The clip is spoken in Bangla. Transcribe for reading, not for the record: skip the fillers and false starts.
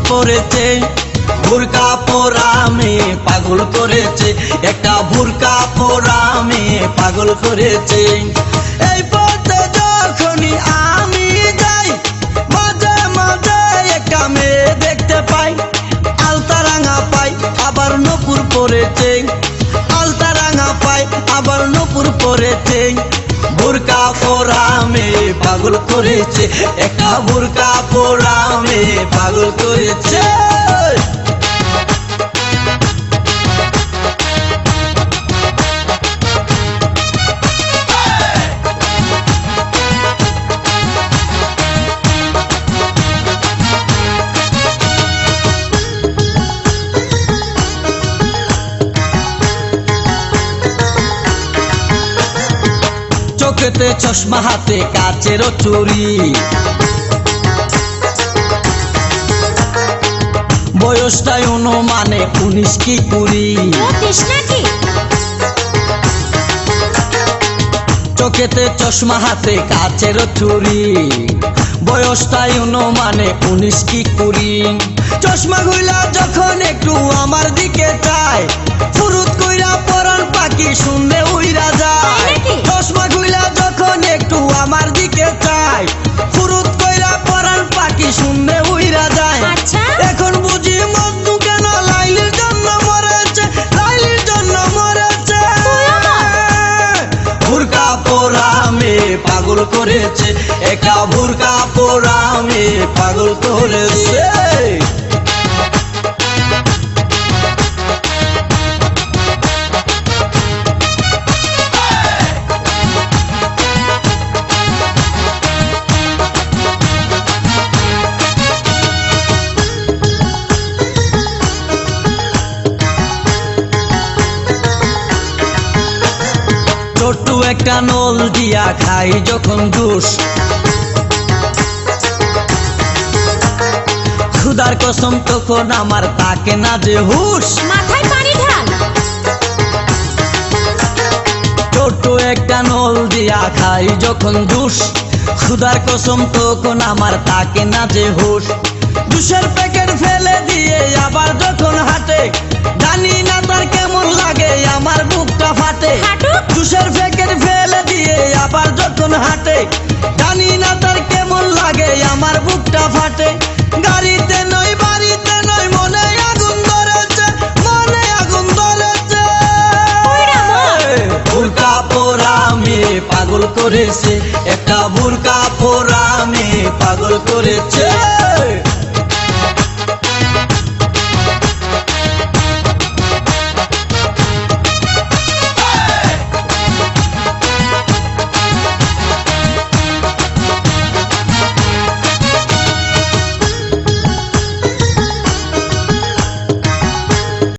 পরেছে, বুরকা পরা মেয়ে পাগল করেছে, একটা বুরকা পরা মেয়ে পাগল করেছে। এই পথে যখনই আমি যাই মাঝে মাঝে একটা মেয়ে দেখতে পাই, আলতা রাঙা পাই আবার নূপুর পরেছে, আলতা রাঙা পাই আবার নূপুর পরেছে। বুরকা পরা মেয়ে পাগল করেছে, একটা বুরকা পরা মেয়ে পাগল করেছে। চোখেতে চশমা হাতে কাচের চুরি, বয়সটাই অনুমানে 19 কি 20। চোখেতে চশমা হাতে কাচের চুরি, বয়সটাই অনুমানে 19 কি 20। চশমা খুইলা যখন একটু আমার দিকে চায়, ফুরুত কইরা পরাণ পাখি শুনলে উইরা যায়। চশমা খুইলা যখন একটু আমার দিকে চায়, ফুরুত কইরা পরাণ পাখি শুনলে উইরা যায়। এখন বুঝি মজনু কেন লাইলির জন্য মরেছে, লাইলির জন্য মরেছে। বুরকা পরা মেয়ে পাগল করেছে, একটা বুরকা পরা মেয়ে পাগল করেছে। ছোট্ট একটা নল দিয়া খাই যখন জুস, খুদার কসম তখন আমার তাকে না যে হুশ। মাথায় পানি ঢাল। ছোট্ট একটা নল দিয়া খাই যখন জুস, খুদার কসম তখন আমার তাকে না যে হুশ। জুসের প্যাকেট ফেলে দিয়ে আবার যখন হাঁটে, জানি না তার কেমন লাগে আমার বুকটা ফাটে। জুসের প্যাকেট ফেলে দিয়ে আবার যখন হাঁটে, জানি না তার কেমন লাগে আমার বুকটা ফাটে। গাড়িতে নয় বাড়িতে নয় মনে আগুন ধরেছে, মনে আগুন ধরেছে। বুরকা পরা মেয়ে পাগল করেছে, একটা বুরকা পরা মেয়ে পাগল করেছে।